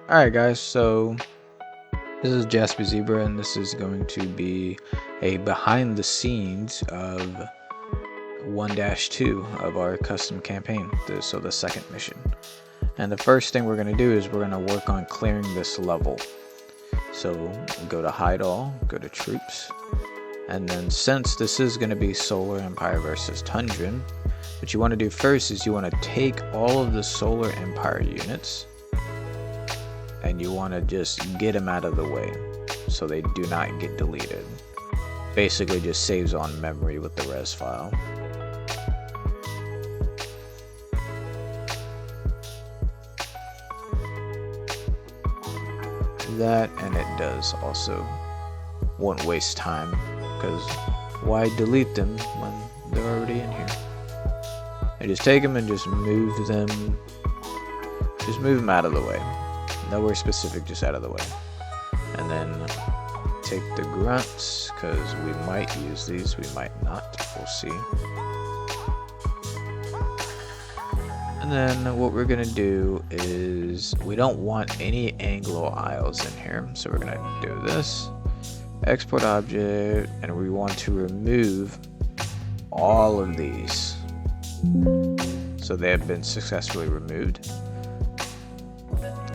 Alright guys, so this is Jasper Zebra and this is going to be a behind the scenes of 1-2 of our custom campaign, so the second mission. And the first thing we're going to do is we're going to work on clearing this level. So go to hide all, go to troops, and then since this is going to be Solar Empire versus Tundran, what you want to do first is you want to take all of the Solar Empire units and you want to just get them out of the way so they do not get deleted. Basically just saves on memory with the res file. That, and it does also won't waste time, because why delete them when they're already in here? And just take them and just move them out of the way. Nowhere specific, just out of the way. And then take the grunts, because we might use these, we might not, we'll see. And then what we're gonna do is, we don't want any Anglo Isles in here, so we're gonna do this, export object, and we want to remove all of these. So they have been successfully removed.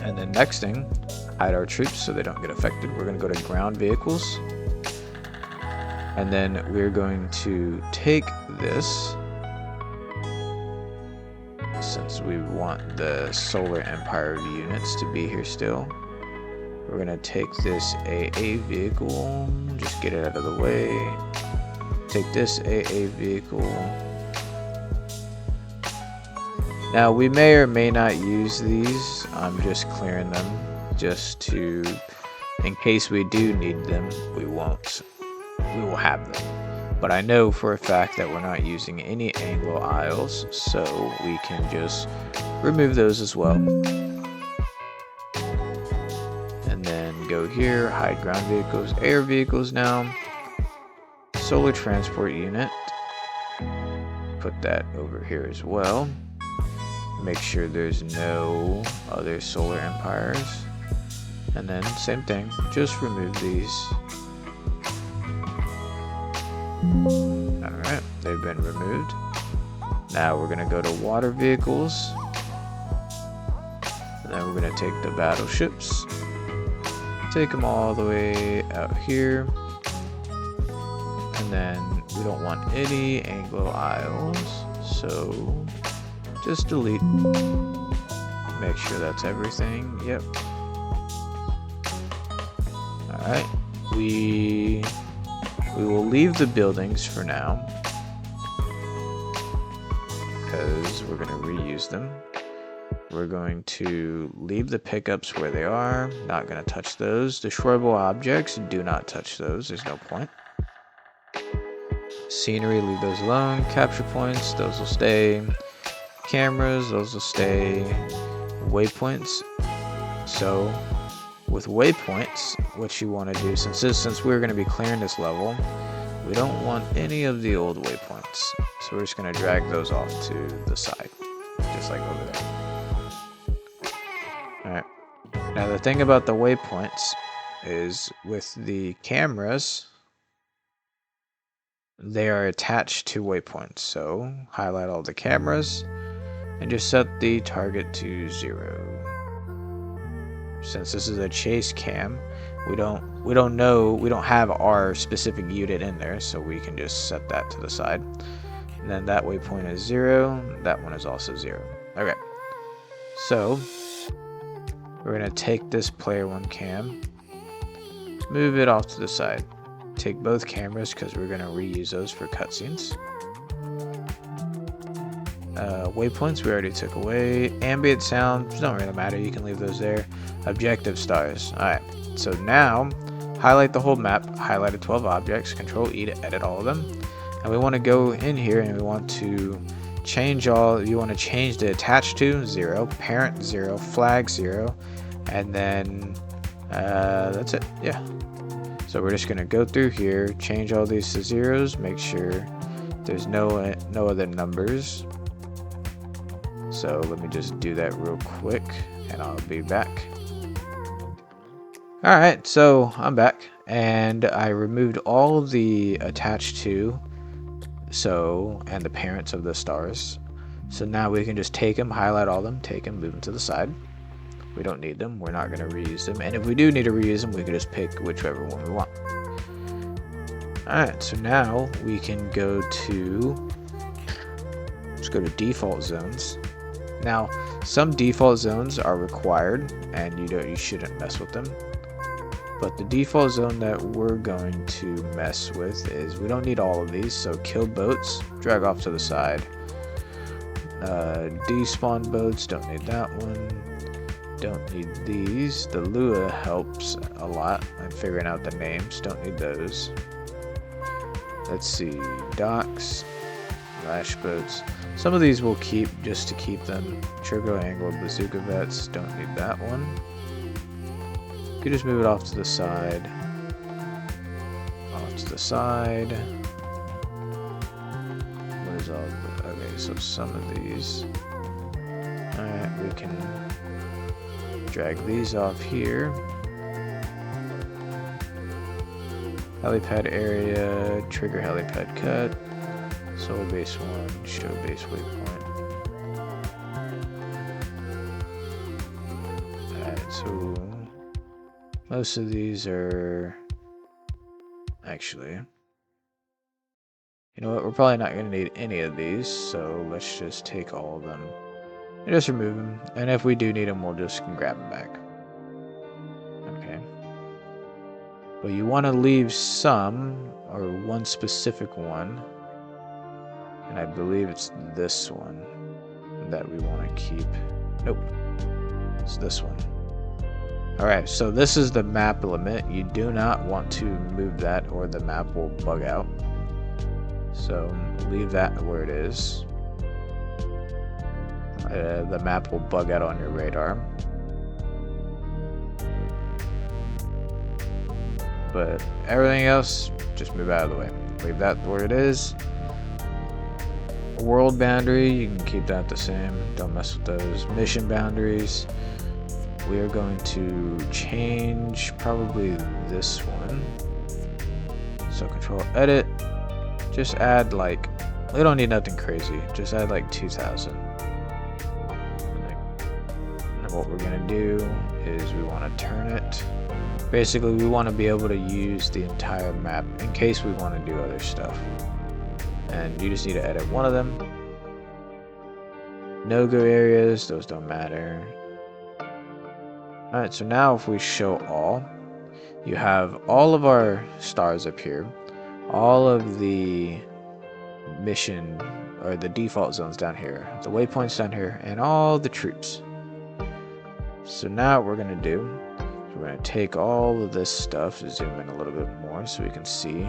And then next thing, hide our troops so they don't get affected. We're going to go to ground vehicles. And then we're going to take this, since we want the Solar Empire units to be here still. We're going to take this AA vehicle, just get it out of the way. Take this AA vehicle. Now we may or may not use these, I'm just clearing them just to, in case we do need them, we will have them. But I know for a fact that we're not using any Anglo Isles, so we can just remove those as well. And then go here, hide ground vehicles, air vehicles now, solar transport unit, put that over here as well. Make sure there's no other Solar Empires. And then same thing, just remove these. Alright, they've been removed. Now we're going to go to water vehicles. And then we're going to take the battleships. Take them all the way out here. And then we don't want any Anglo Isles, so just delete. Make sure that's everything. Yep. Alright. We will leave the buildings for now, because we're going to reuse them. We're going to leave the pickups where they are. Not going to touch those. Destroyable objects, do not touch those. There's no point. Scenery, leave those alone. Capture points, those will stay. Cameras, those will stay. Waypoints. So with waypoints, what you want to do, since we're going to be clearing this level, we don't want any of the old waypoints. So we're just going to drag those off to the side, just like over there. Alright. Now the thing about the waypoints is with the cameras, they are attached to waypoints. So highlight all the cameras and just set the target to 0. Since this is a chase cam, we don't have our specific unit in there, so we can just set that to the side. And then that waypoint is 0, that one is also 0. Okay. So we're gonna take this player 1 cam, move it off to the side. Take both cameras because we're gonna reuse those for cutscenes. Waypoints we already took away. Ambient sounds don't really matter, you can leave those there. Objective stars. Alright, so now highlight the whole map, highlighted 12 objects, Control E to edit all of them. And we want to go in here and we want to change you want to change the attached to 0, parent 0, flag 0, and then that's it. Yeah. So we're just gonna go through here, change all these to zeros, make sure there's no other numbers. So let me just do that real quick and I'll be back. Alright, so I'm back, and I removed all of the attached to, and the parents of the stars. So now we can just take them, highlight all of them, take them, move them to the side. We don't need them, we're not going to reuse them, and if we do need to reuse them, we can just pick whichever one we want. Alright, so now we can go to, let's go to default zones. Now, some default zones are required, and you shouldn't mess with them. But the default zone that we're going to mess with is, we don't need all of these, so kill boats, drag off to the side. Despawn boats, don't need that one. Don't need these. The Lua helps a lot in figuring out the names, don't need those. Let's see, docks, lash boats. Some of these we'll keep just to keep them. Trigo angle, bazooka vets, don't need that one. You can just move it off to the side. Off to the side. What is all the, okay, so some of these. Alright, we can drag these off here. Helipad area, trigger helipad cut. Solar base 1, show base waypoint. Alright, so most of these are actually, you know what, we're probably not going to need any of these, so let's just take all of them and just remove them, and if we do need them, we'll just grab them back. Okay, but you want to leave some, or one specific one, and I believe it's this one that we want to keep. Nope, it's this one. Alright, so this is the map limit. You do not want to move that or the map will bug out. So leave that where it is. The map will bug out on your radar. But everything else, just move out of the way. Leave that where it is. World boundary, you can keep that the same. Don't mess with those. Mission boundaries. We are going to change probably this one. So control edit. Just add like, we don't need nothing crazy. Just add like 2,000. And what we're gonna do is we want to turn it. Basically, we want to be able to use the entire map in case we want to do other stuff. And you just need to edit one of them. No-go areas, those don't matter. Alright, so now if we show all, you have all of our stars up here, all of the mission, or the default zones down here, the waypoints down here, and all the troops. So now what we're going to do, is we're going to take all of this stuff, zoom in a little bit more so we can see,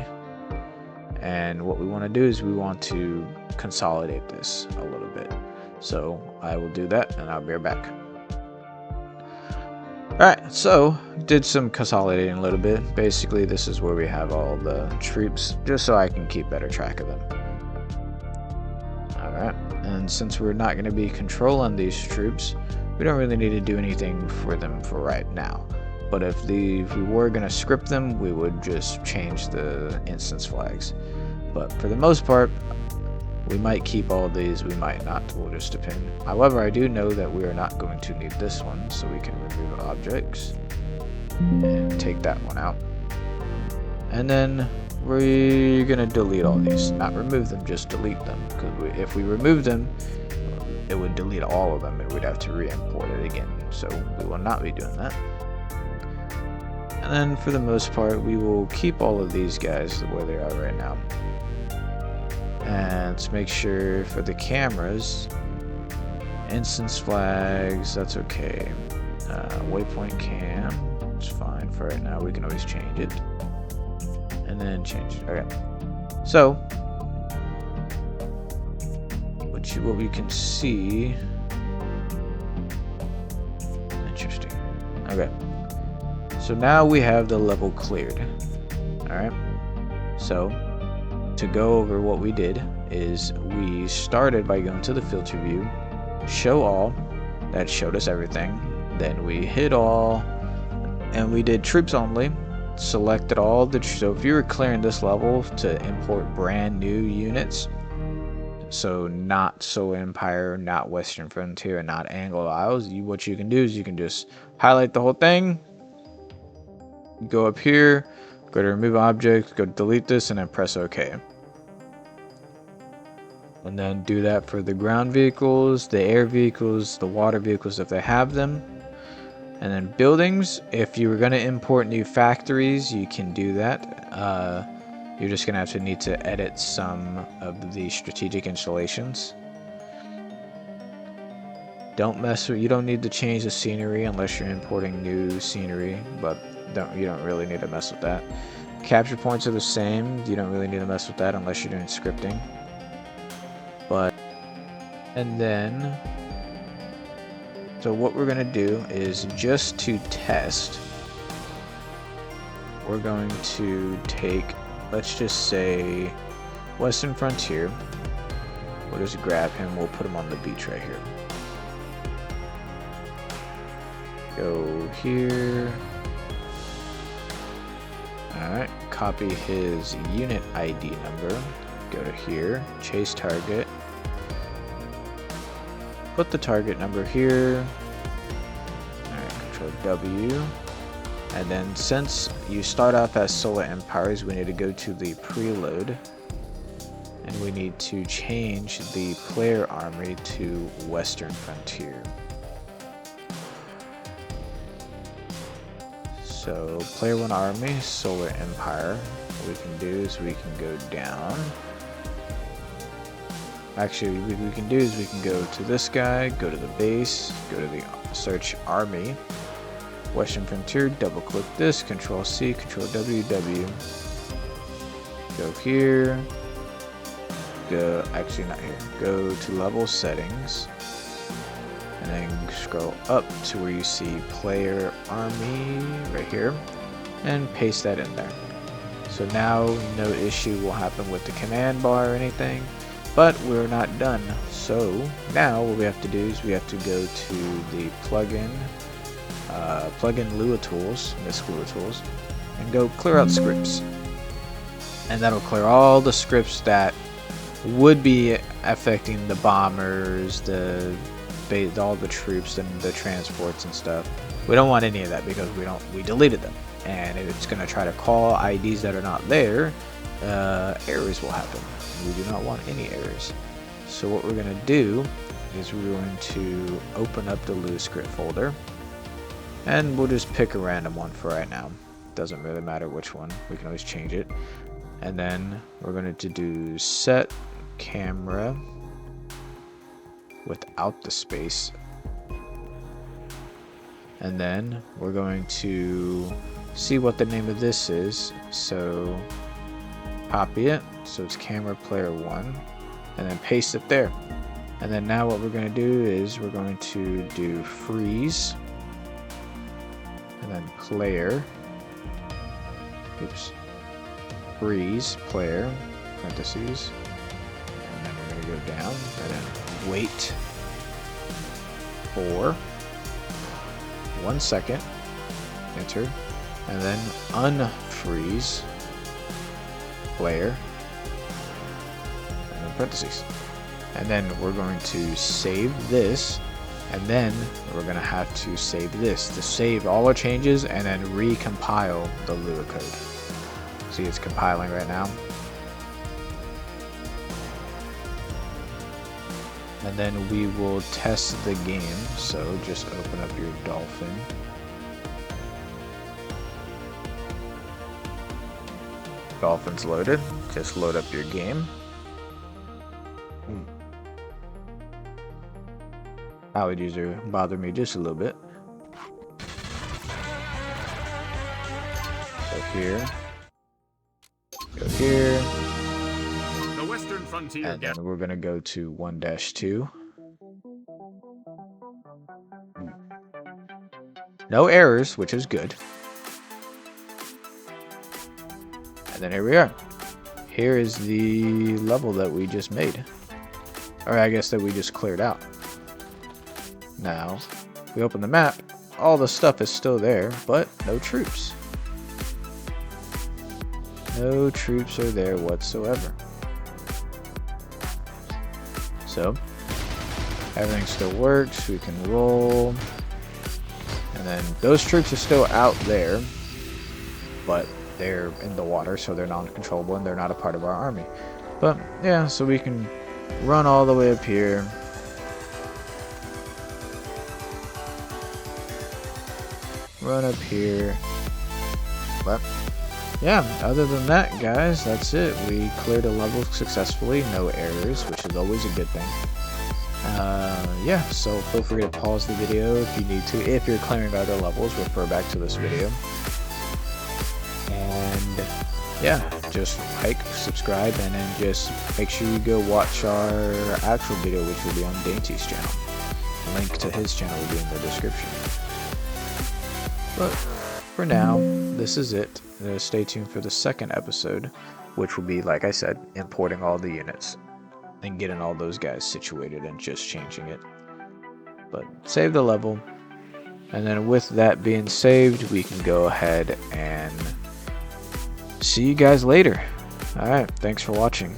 and what we want to do is we want to consolidate this a little bit. So I will do that, and I'll be right back. Alright, so did some consolidating a little bit. Basically, this is where we have all the troops, just so I can keep better track of them. Alright, and since we're not going to be controlling these troops, we don't really need to do anything for them for right now. But if we were going to script them, we would just change the instance flags. But for the most part, we might keep all of these, we might not, it will just depend. However, I do know that we are not going to need this one, so we can remove objects and take that one out. And then we're going to delete all these, not remove them, just delete them, because if we remove them, it would delete all of them and we'd have to re-import it again, so we will not be doing that. And then for the most part, we will keep all of these guys where they are right now. And let's make sure for the cameras, instance flags, that's okay. Waypoint cam, it's fine for right now. We can always change it. And then change it. Okay. So, what we can see. Interesting. Okay. So now we have the level cleared. Alright. So, to go over what we did is we started by going to the filter view, show all, that showed us everything, then we hit all, and we did troops only. Selected all the, so if you were clearing this level to import brand new units, so not Solar Empire, not Western Frontier, not Anglo Isles, what you can do is you can just highlight the whole thing, go up here, go to remove object, go delete this, and then press OK. And then do that for the ground vehicles, the air vehicles, the water vehicles if they have them. And then buildings, if you were going to import new factories, you can do that. You're just going to need to edit some of the strategic installations. You don't need to change the scenery unless you're importing new scenery, but you don't really need to mess with that. Capture points are the same. You don't really need to mess with that unless you're doing scripting. And then, so what we're going to do is just to test, we're going to take, let's just say, Western Frontier. We'll just grab him, we'll put him on the beach right here. Go here. Alright, copy his unit ID number. Go to here, chase target. Put the target number here. Alright, Control W. And then since you start off as Solar Empires, we need to go to the preload. And we need to change the player army to Western Frontier. So, player 1 army, Solar Empire. What we can do is we can go down. Actually, what we can do is we can go to this guy, go to the base, go to the search army, Western Frontier, double click this, Control C, Control W, W. Go here, go, actually not here, go to level settings, and then scroll up to where you see player army right here, and paste that in there. So now no issue will happen with the command bar or anything. But we're not done. So now what we have to do is we have to go to the plugin Lua tools, Misc Lua tools, and go clear out scripts. And that'll clear all the scripts that would be affecting the bombers, all the troops and the transports and stuff. We don't want any of that because we deleted them. And if it's gonna try to call IDs that are not there, errors will happen. We do not want any errors. So what we're going to do is we're going to open up the Lua script folder, and we'll just pick a random one for right now. Doesn't really matter which one, we can always change it. And then we're going to do set camera without the space, and then we're going to see what the name of this is. So copy it, so it's camera player 1, and then paste it there. And then now what we're going to do is we're going to do freeze, and then player, freeze player, parentheses, and then we're going to go down, and then wait for 1 second, enter, and then unfreeze player, and then parentheses. And then we're going to save this, and then we're going to have to save this to save all our changes and then recompile the Lua code. See, it's compiling right now. And then we will test the game. So just open up your Dolphin. Dolphin's loaded. Just load up your game. Allergies are bothering me just a little bit. Go here. Go here. The Western Frontier. And then we're gonna go to 1-2. No errors, which is good. And then here we are. Here is the level that we just made. Or I guess that we just cleared out. Now, we open the map. all the stuff is still there, but no troops. No troops are there whatsoever. So, everything still works. We can roll. And then those troops are still out there, but they're in the water, so they're non-controllable and they're not a part of our army. But yeah, so we can run all the way up here. Run up here. But yeah, other than that, guys, that's it. We cleared a level successfully, no errors, which is always a good thing. Yeah, so feel free to pause the video if you need to. If you're clearing other levels, refer back to this video. And yeah, just like, subscribe, and then just make sure you go watch our actual video, which will be on Dainty's channel. Link to his channel will be in the description. But for now, this is it. Stay tuned for the second episode, which will be, like I said, importing all the units and getting all those guys situated and just changing it. But save the level, and then with that being saved, we can go ahead and see you guys later. Alright, thanks for watching.